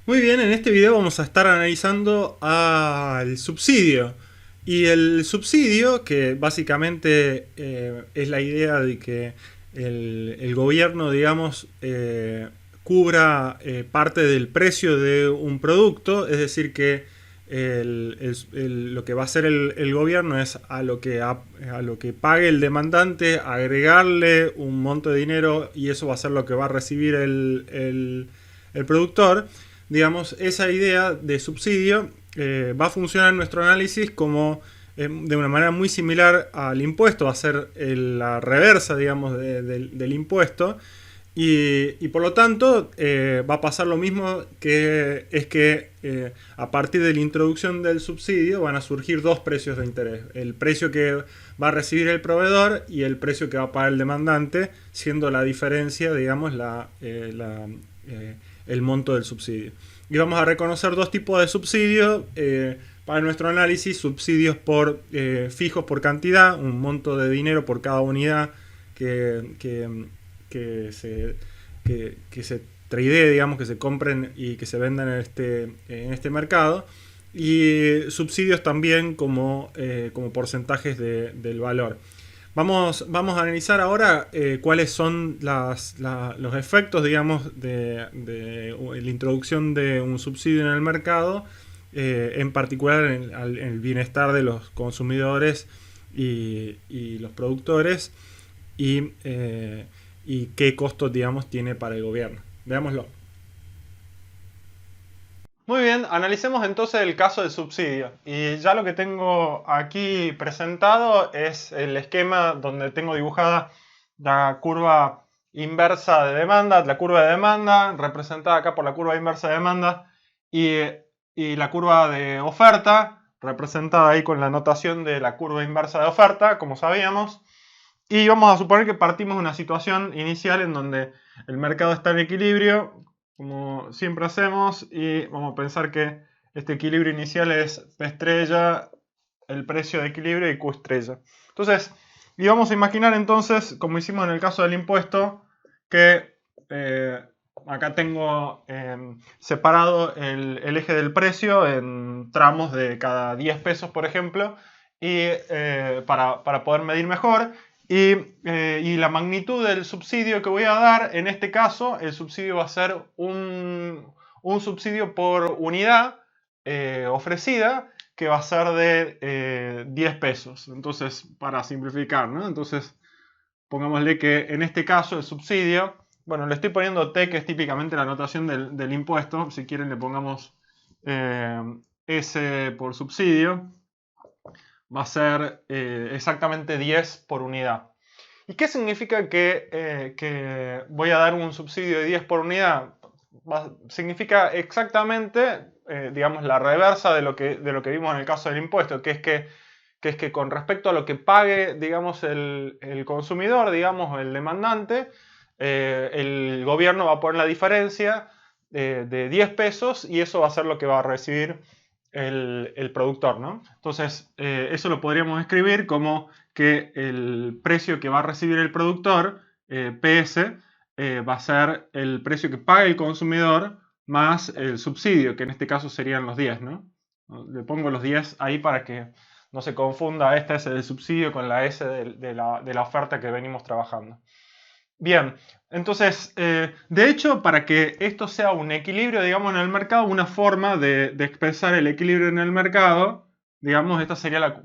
Muy bien, en este video vamos a estar analizando al subsidio. Y el subsidio, que básicamente es la idea de que el gobierno, digamos, cubra parte del precio de un producto, es decir, que lo que va a hacer el gobierno es a lo que pague el demandante agregarle un monto de dinero y eso va a ser lo que va a recibir el productor. Digamos, esa idea de subsidio va a funcionar en nuestro análisis como de una manera muy similar al impuesto, va a ser la reversa, digamos, del impuesto. Y por lo tanto va a pasar lo mismo, que es que a partir de la introducción del subsidio van a surgir dos precios de interés. El precio que va a recibir el proveedor y el precio que va a pagar el demandante, siendo la diferencia, digamos, el monto del subsidio. Y vamos a reconocer dos tipos de subsidios para nuestro análisis: subsidios fijos por cantidad, un monto de dinero por cada unidad que se tradee, digamos, que se compren y que se vendan en este mercado. Y subsidios también como porcentajes del valor. Vamos a analizar ahora cuáles son los efectos, digamos, de la introducción de un subsidio en el mercado, en particular en el bienestar de los consumidores y los productores, y, eh, y qué costos, digamos, tiene para el gobierno. Veámoslo. Muy bien, analicemos entonces el caso del subsidio. Y ya lo que tengo aquí presentado es el esquema donde tengo dibujada la curva inversa de demanda, la curva de demanda representada acá por la curva inversa de demanda y, y la curva de oferta representada ahí con la notación de la curva inversa de oferta, como sabíamos. Y vamos a suponer que partimos de una situación inicial en donde el mercado está en equilibrio, como siempre hacemos, y vamos a pensar que este equilibrio inicial es P estrella, el precio de equilibrio, y Q estrella. Entonces, y vamos a imaginar entonces, como hicimos en el caso del impuesto, que acá tengo separado el eje del precio en tramos de cada 10 pesos, por ejemplo, y para poder medir mejor. Y la magnitud del subsidio que voy a dar, en este caso, el subsidio va a ser un subsidio por unidad ofrecida, que va a ser de 10 pesos. Entonces, para simplificar, ¿no? Entonces, pongámosle que en este caso el subsidio, bueno, le estoy poniendo T, que es típicamente la notación del impuesto. Si quieren le pongamos eh, S por subsidio. Va a ser exactamente 10 por unidad. ¿Y qué significa que voy a dar un subsidio de 10 por unidad? Significa exactamente, digamos, la reversa de lo que vimos en el caso del impuesto, que es que con respecto a lo que pague, digamos, el consumidor, digamos, el demandante, el gobierno va a poner la diferencia de 10 pesos y eso va a ser lo que va a recibir el productor, ¿no? Entonces, eso lo podríamos escribir como que el precio que va a recibir el productor, PS, va a ser el precio que paga el consumidor más el subsidio, que en este caso serían los 10, ¿no? Le pongo los 10 ahí para que no se confunda esta S del subsidio con la S de la oferta que venimos trabajando. Bien, entonces, de hecho, para que esto sea un equilibrio, digamos, en el mercado, una forma de expresar el equilibrio en el mercado, digamos, esta sería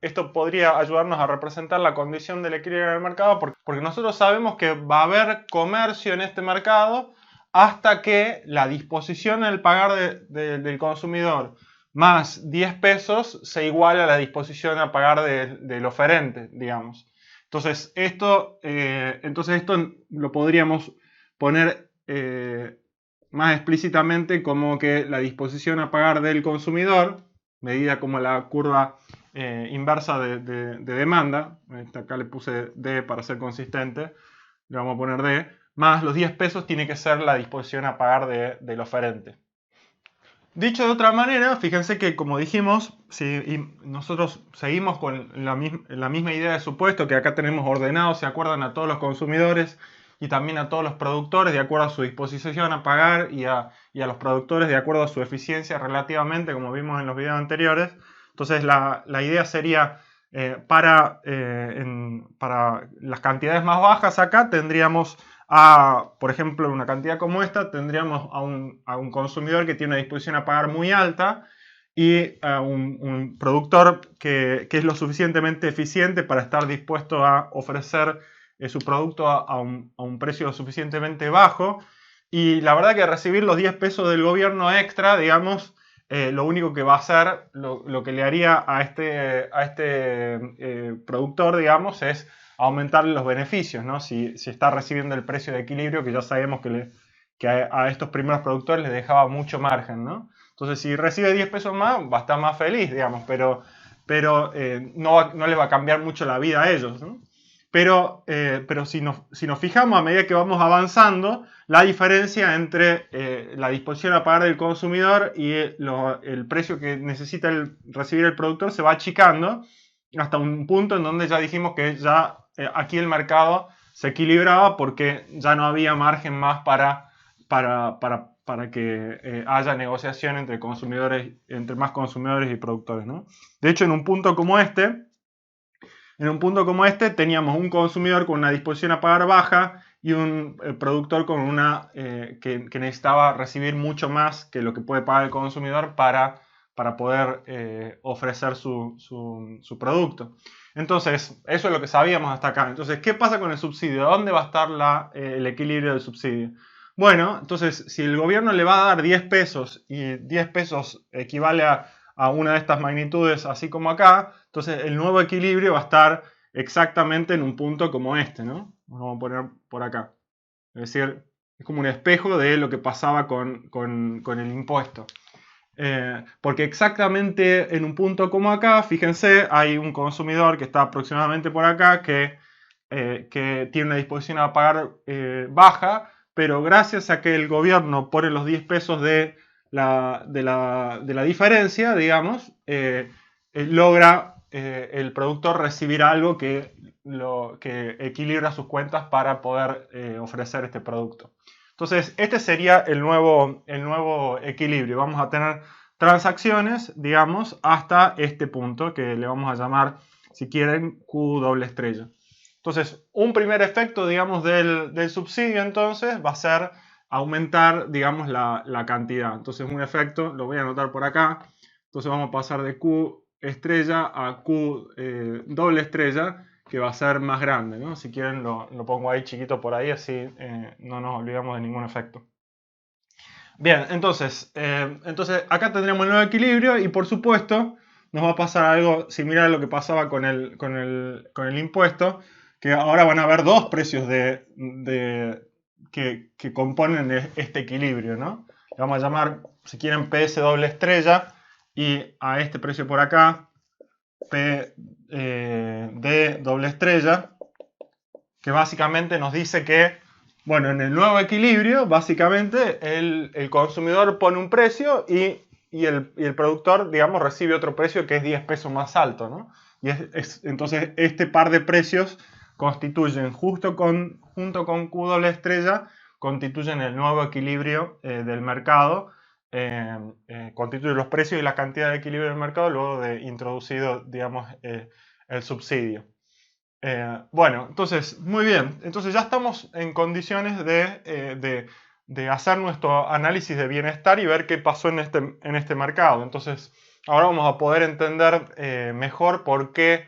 esto podría ayudarnos a representar la condición del equilibrio en el mercado, porque nosotros sabemos que va a haber comercio en este mercado hasta que la disposición al pagar del consumidor más 10 pesos se iguala a la disposición a pagar del oferente, digamos. Entonces esto lo podríamos poner más explícitamente como que la disposición a pagar del consumidor, medida como la curva inversa de demanda, acá le puse D para ser consistente, le vamos a poner D, más los 10 pesos tiene que ser la disposición a pagar del oferente. Dicho de otra manera, fíjense que como dijimos, si nosotros seguimos con la misma idea de supuesto, que acá tenemos ordenado, se acuerdan, a todos los consumidores y también a todos los productores de acuerdo a su disposición a pagar y a los productores de acuerdo a su eficiencia relativamente, como vimos en los videos anteriores. Entonces la idea sería para las cantidades más bajas acá tendríamos por ejemplo, una cantidad como esta, tendríamos a un consumidor que tiene una disposición a pagar muy alta y a un productor que es lo suficientemente eficiente para estar dispuesto a ofrecer su producto a un precio suficientemente bajo. Y la verdad que recibir los 10 pesos del gobierno extra, digamos, lo único que va a hacer, lo que le haría a este productor, digamos, es aumentarle los beneficios, ¿no? Si está recibiendo el precio de equilibrio, que ya sabemos que a estos primeros productores les dejaba mucho margen, ¿no? Entonces, si recibe 10 pesos más, va a estar más feliz, digamos, pero no les va a cambiar mucho la vida a ellos, ¿no? Pero si nos fijamos a medida que vamos avanzando, la diferencia entre la disposición a pagar del consumidor y el precio que necesita recibir el productor se va achicando hasta un punto en donde ya dijimos que ya aquí el mercado se equilibraba porque ya no había margen más para que haya negociación entre consumidores, entre más consumidores y productores, ¿no? De hecho, en un punto como este teníamos un consumidor con una disposición a pagar baja y un productor con una que necesitaba recibir mucho más que lo que puede pagar el consumidor para poder ofrecer su producto. Entonces, eso es lo que sabíamos hasta acá. Entonces, ¿qué pasa con el subsidio? ¿Dónde va a estar el equilibrio del subsidio? Bueno, entonces, si el gobierno le va a dar 10 pesos y 10 pesos equivale a una de estas magnitudes, así como acá, entonces el nuevo equilibrio va a estar exactamente en un punto como este, ¿no? Vamos a poner por acá. Es decir, es como un espejo de lo que pasaba con el impuesto. Porque exactamente en un punto como acá, fíjense, hay un consumidor que está aproximadamente por acá que tiene una disposición a pagar baja, pero gracias a que el gobierno pone los 10 pesos de la diferencia, digamos, logra el productor recibir algo que equilibra sus cuentas para poder ofrecer este producto. Entonces, este sería el nuevo equilibrio. Vamos a tener transacciones, digamos, hasta este punto que le vamos a llamar, si quieren, Q doble estrella. Entonces, un primer efecto, digamos, del subsidio, entonces, va a ser aumentar, digamos, la cantidad. Entonces, un efecto, lo voy a anotar por acá. Entonces, vamos a pasar de Q estrella a Q doble estrella, que va a ser más grande, ¿no? Si quieren lo pongo ahí chiquito por ahí, así no nos olvidamos de ningún efecto. Bien, entonces acá tendremos el nuevo equilibrio y por supuesto nos va a pasar algo similar a lo que pasaba con el impuesto, que ahora van a haber dos precios que componen este equilibrio, ¿no? Le vamos a llamar, si quieren, PS doble estrella y a este precio por acá, P D doble estrella, que básicamente nos dice que, bueno, en el nuevo equilibrio, básicamente el consumidor pone un precio y el productor, digamos, recibe otro precio que es 10 pesos más alto, ¿no? Y entonces este par de precios constituyen, junto con Q doble estrella, constituyen el nuevo equilibrio del mercado, constituyen los precios y la cantidad de equilibrio del mercado luego de introducido, digamos, el subsidio. Bueno, entonces, muy bien. Entonces ya estamos en condiciones de hacer nuestro análisis de bienestar y ver qué pasó en este mercado. Entonces, ahora vamos a poder entender mejor por qué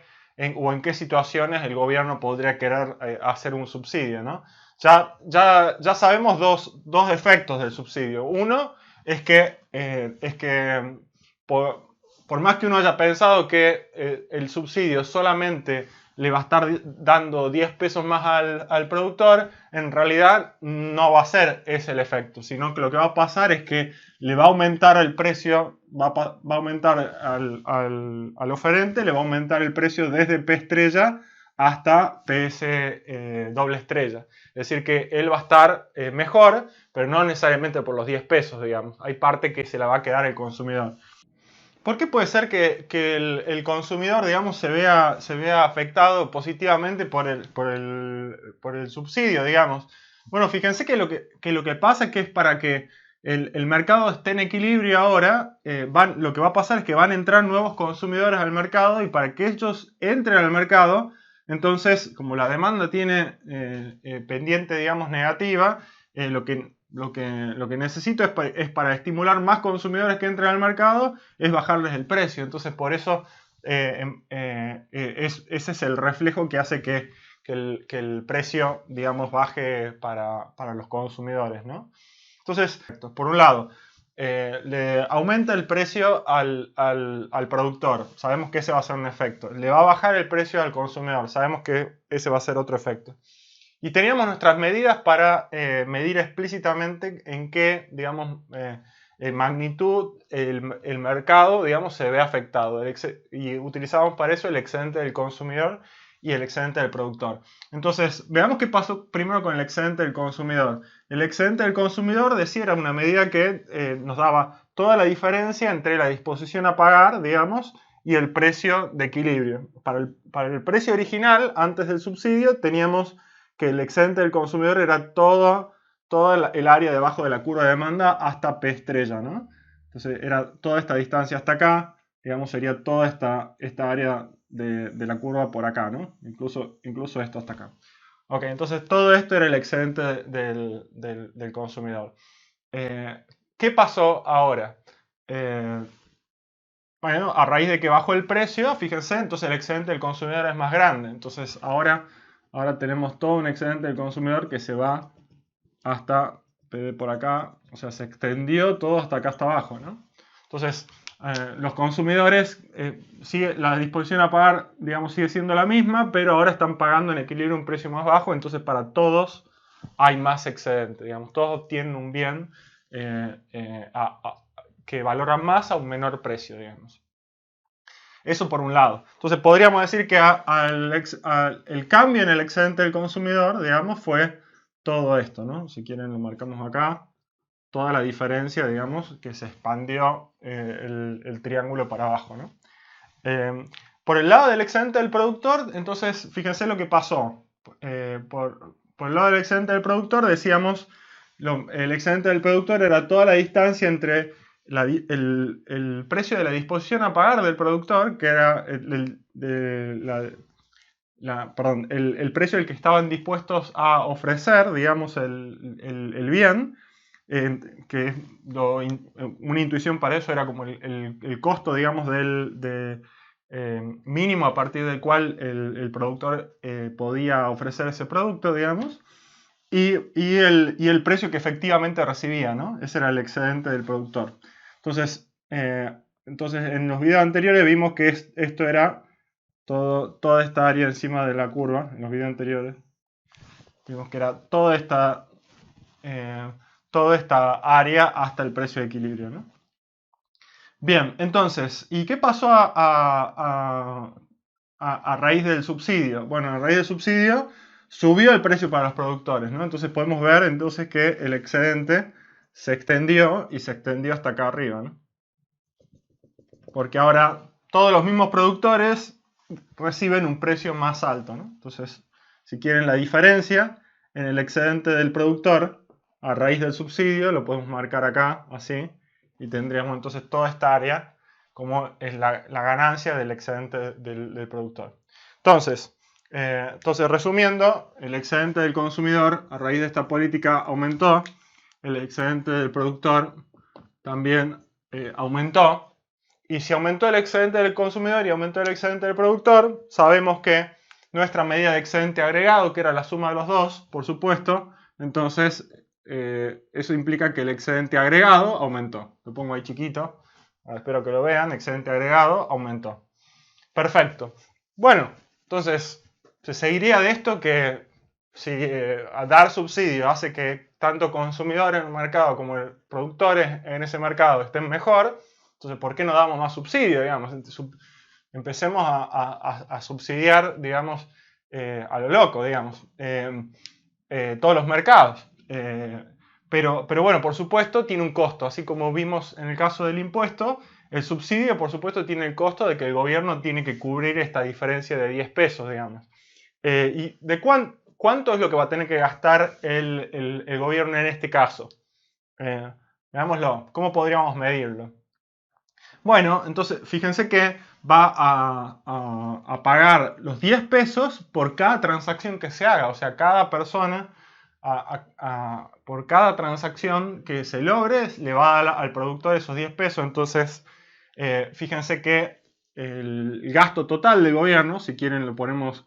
o en qué situaciones el gobierno podría querer hacer un subsidio, ¿no? Ya sabemos dos efectos del subsidio. Uno es que por más que uno haya pensado que el subsidio solamente le va a estar dando 10 pesos más al productor, en realidad no va a ser ese el efecto, sino que lo que va a pasar es que le va a aumentar el precio, va a aumentar al oferente, le va a aumentar el precio desde P estrella hasta PS doble estrella. Es decir, que él va a estar mejor, pero no necesariamente por los 10 pesos, digamos. Hay parte que se la va a quedar el consumidor. ¿Por qué puede ser que el consumidor, digamos, se vea afectado positivamente por el subsidio, digamos? Bueno, fíjense que lo que pasa es que es para que el mercado esté en equilibrio ahora, lo que va a pasar es que van a entrar nuevos consumidores al mercado y para que ellos entren al mercado, entonces, como la demanda tiene pendiente, digamos, negativa, lo que necesito es para estimular más consumidores que entren al mercado, es bajarles el precio. Entonces, por eso ese es el reflejo que hace que el precio, digamos, baje para los consumidores, ¿no? Entonces, por un lado, le aumenta el precio al productor. Sabemos que ese va a ser un efecto. Le va a bajar el precio al consumidor. Sabemos que ese va a ser otro efecto. Y teníamos nuestras medidas para medir explícitamente en qué, digamos, magnitud el mercado, digamos, se ve afectado. Y utilizamos para eso el excedente del consumidor y el excedente del productor. Entonces, veamos qué pasó primero con el excedente del consumidor. El excedente del consumidor, decía, era una medida que nos daba toda la diferencia entre la disposición a pagar, digamos, y el precio de equilibrio. Para el precio original, antes del subsidio, teníamos que el excedente del consumidor era toda el área debajo de la curva de demanda hasta P estrella, ¿no? Entonces era toda esta distancia hasta acá, digamos, sería toda esta área de la curva por acá, ¿no? Incluso esto hasta acá. Ok, entonces todo esto era el excedente del consumidor. ¿Qué pasó ahora? Bueno, a raíz de que bajó el precio, fíjense, entonces el excedente del consumidor es más grande. Entonces ahora tenemos todo un excedente del consumidor que se va hasta por acá, o sea, se extendió todo hasta acá, hasta abajo, ¿no? Entonces, los consumidores, la disposición a pagar, digamos, sigue siendo la misma, pero ahora están pagando en equilibrio un precio más bajo, entonces para todos hay más excedente, digamos, todos obtienen un bien que valoran más a un menor precio, digamos. Eso por un lado. Entonces podríamos decir que el cambio en el excedente del consumidor, digamos, fue todo esto, ¿no? Si quieren lo marcamos acá. Toda la diferencia, digamos, que se expandió el triángulo para abajo, ¿no? Por el lado del excedente del productor, entonces fíjense lo que pasó. Por el lado del excedente del productor decíamos, el excedente del productor era toda la distancia entre el precio de la disposición a pagar del productor, que era el precio al que estaban dispuestos a ofrecer, digamos, el bien, que una intuición para eso era como el costo, digamos, mínimo a partir del cual el productor podía ofrecer ese producto, digamos, y el precio que efectivamente recibía, ¿no? Ese era el excedente del productor. Entonces, en los videos anteriores vimos que esto era toda esta área encima de la curva, en los videos anteriores. Vimos que era toda esta área hasta el precio de equilibrio, ¿no? Bien, entonces, ¿y qué pasó a raíz del subsidio? Bueno, a raíz del subsidio subió el precio para los productores, ¿no? Entonces podemos ver entonces que el excedente se extendió y se extendió hasta acá arriba, ¿no? Porque ahora todos los mismos productores reciben un precio más alto, ¿no? Entonces, si quieren la diferencia en el excedente del productor a raíz del subsidio, lo podemos marcar acá, así, y tendríamos entonces toda esta área como es la ganancia del excedente del productor. Entonces, resumiendo, el excedente del consumidor a raíz de esta política aumentó, el excedente del productor también aumentó, y si aumentó el excedente del consumidor y aumentó el excedente del productor, sabemos que nuestra medida de excedente agregado, que era la suma de los dos, por supuesto, entonces eso implica que el excedente agregado aumentó. Lo pongo ahí chiquito, espero que lo vean, excedente agregado aumentó. Perfecto. Bueno, entonces se seguiría de esto que si dar subsidio hace que tanto consumidores en el mercado como productores en ese mercado estén mejor, entonces ¿por qué no damos más subsidio, digamos? Empecemos a subsidiar, digamos, a lo loco, digamos, todos los mercados. Pero bueno, por supuesto, tiene un costo, así como vimos en el caso del impuesto, El subsidio, por supuesto, tiene el costo de que el gobierno tiene que cubrir esta diferencia de 10 pesos, digamos. ¿Y de cuánto es lo que va a tener que gastar el gobierno en este caso? Veámoslo. ¿Cómo podríamos medirlo? Bueno, entonces fíjense que va a pagar los 10 pesos por cada transacción que se haga. O sea, cada persona, por cada transacción que se logre, le va a dar al productor esos 10 pesos. Entonces, fíjense que el gasto total del gobierno, si quieren lo ponemos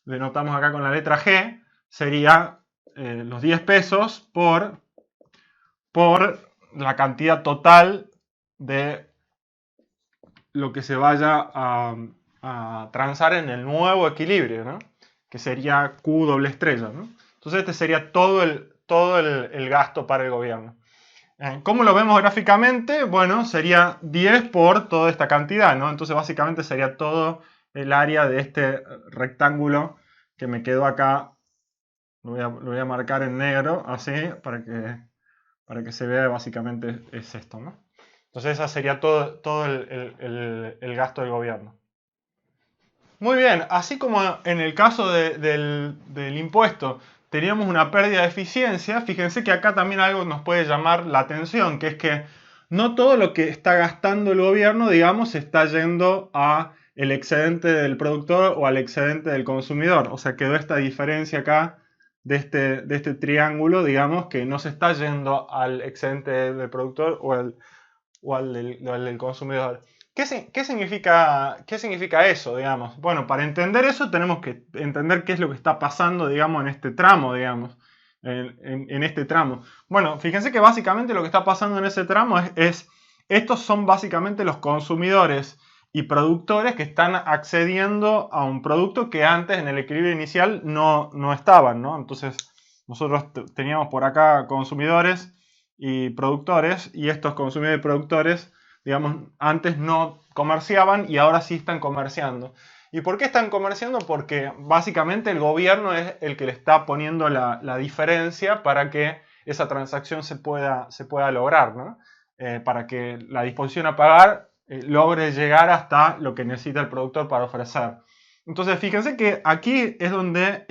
denotamos acá con la letra G, sería los 10 pesos por la cantidad total de lo que se vaya a transar en el nuevo equilibrio, ¿no? Que sería Q doble estrella, ¿no? Entonces este sería todo el gasto para el gobierno. ¿Cómo lo vemos gráficamente? Bueno, sería 10 por toda esta cantidad, ¿no? Entonces básicamente sería todo el área de este rectángulo que me quedó acá. Lo voy a marcar en negro, así, para que se vea básicamente es esto, ¿no? Entonces ese sería todo el gasto del gobierno. Muy bien, así como en el caso del impuesto teníamos una pérdida de eficiencia, fíjense que acá también algo nos puede llamar la atención, que es que no todo lo que está gastando el gobierno, digamos, está yendo a el excedente del productor o al excedente del consumidor. O sea, quedó esta diferencia acá de este triángulo, digamos, que no se está yendo al excedente del productor o al del consumidor. ¿Qué significa eso, digamos? Bueno, para entender eso tenemos que entender qué es lo que está pasando, digamos, en este tramo, digamos. En este tramo. Bueno, fíjense que básicamente lo que está pasando en ese tramo estos son básicamente los consumidores y productores que están accediendo a un producto que antes en el equilibrio inicial no estaban, ¿no? Entonces nosotros teníamos por acá consumidores y productores, y estos consumidores y productores, digamos, antes no comerciaban y ahora sí están comerciando. ¿Y por qué están comerciando? Porque básicamente el gobierno es el que le está poniendo la diferencia para que esa transacción se pueda lograr, ¿no? Para que la disposición a pagar logre llegar hasta lo que necesita el productor para ofrecer. Entonces, fíjense que aquí es donde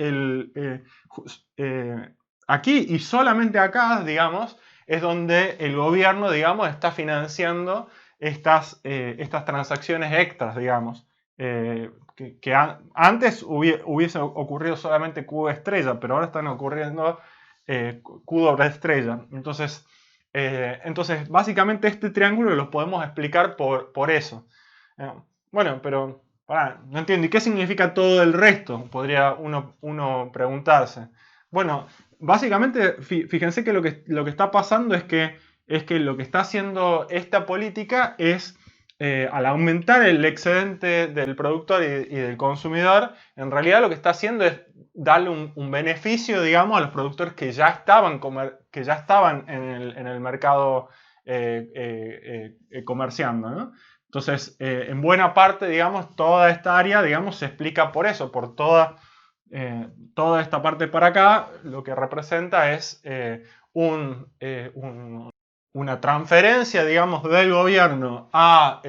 aquí y solamente acá, digamos, es donde el gobierno, digamos, está financiando estas transacciones extras, digamos. Que antes hubiese ocurrido solamente Q estrella, pero ahora están ocurriendo Q doble estrella. Entonces, básicamente este triángulo lo podemos explicar por eso. Bueno, pero no entiendo. ¿Y qué significa todo el resto? Podría uno preguntarse. Bueno, básicamente, fíjense que lo que está pasando es que lo que está haciendo esta política es, al aumentar el excedente del productor y del consumidor, en realidad lo que está haciendo es darle un beneficio, digamos, a los productores que ya estaban en el mercado comerciando, ¿no? Entonces, en buena parte, digamos, toda esta área, digamos, se explica por eso, por toda esta parte para acá, lo que representa es una transferencia, digamos, del gobierno a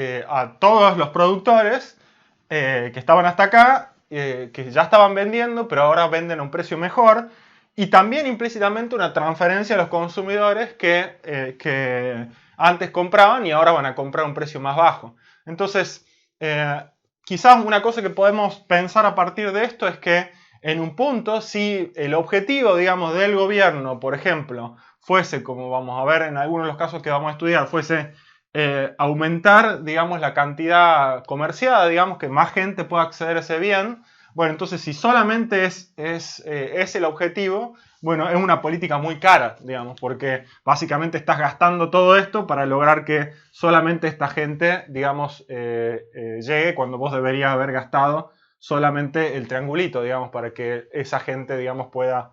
todos los productores que estaban hasta acá, que ya estaban vendiendo, pero ahora venden a un precio mejor. Y también implícitamente una transferencia a los consumidores que antes compraban y ahora van a comprar a un precio más bajo. Entonces, quizás una cosa que podemos pensar a partir de esto es que en un punto, si el objetivo, digamos, del gobierno, por ejemplo, fuese, como vamos a ver en algunos de los casos que vamos a estudiar, fuese aumentar, digamos, la cantidad comerciada, digamos, que más gente pueda acceder a ese bien. Bueno, entonces si solamente es el objetivo, bueno, es una política muy cara, digamos, porque básicamente estás gastando todo esto para lograr que solamente esta gente, digamos, llegue cuando vos deberías haber gastado solamente el triangulito, digamos, para que esa gente, digamos, pueda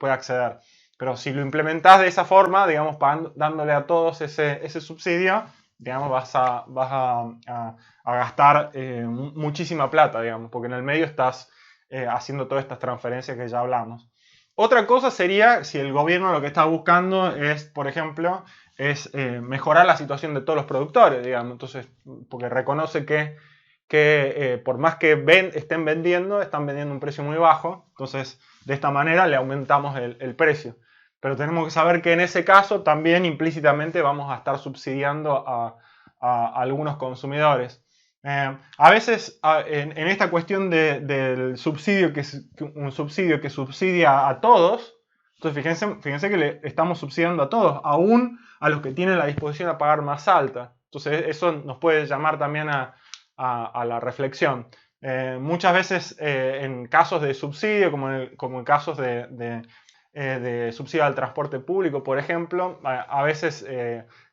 acceder. Pero si lo implementás de esa forma, digamos, dándole a todos ese subsidio, digamos, vas a gastar muchísima plata, digamos, porque en el medio estás haciendo todas estas transferencias que ya hablamos. Otra cosa sería si el gobierno lo que está buscando es, por ejemplo, es mejorar la situación de todos los productores, digamos. Entonces, porque reconoce que por más que estén vendiendo, están vendiendo a un precio muy bajo. Entonces, de esta manera le aumentamos el precio. Pero tenemos que saber que en ese caso también implícitamente vamos a estar subsidiando a algunos consumidores. A veces en esta cuestión del subsidio, un subsidio que subsidia a todos, entonces fíjense que le estamos subsidiando a todos, aún a los que tienen la disposición a pagar más alta. Entonces eso nos puede llamar también a la reflexión. Muchas veces en casos de subsidio, como en casos de subsidio al transporte público, por ejemplo, a veces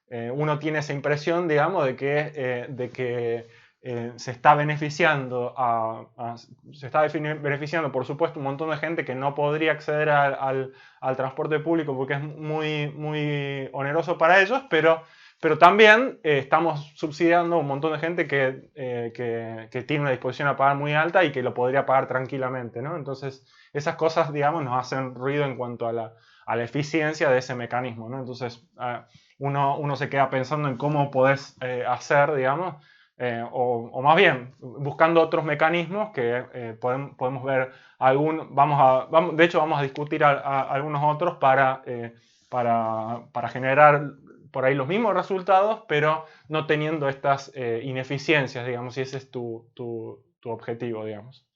uno tiene esa impresión, digamos, de que se está beneficiando beneficiando, por supuesto, un montón de gente que no podría acceder al transporte público porque es muy, muy oneroso para ellos, pero también estamos subsidiando a un montón de gente que tiene una disposición a pagar muy alta y que lo podría pagar tranquilamente, ¿no? Entonces, esas cosas, digamos, nos hacen ruido en cuanto a la eficiencia de ese mecanismo, ¿no? Entonces, uno se queda pensando en cómo podés hacer, digamos, o más bien buscando otros mecanismos que podemos ver de hecho vamos a discutir algunos otros para generar por ahí los mismos resultados, pero no teniendo estas ineficiencias, digamos, si ese es tu objetivo, digamos.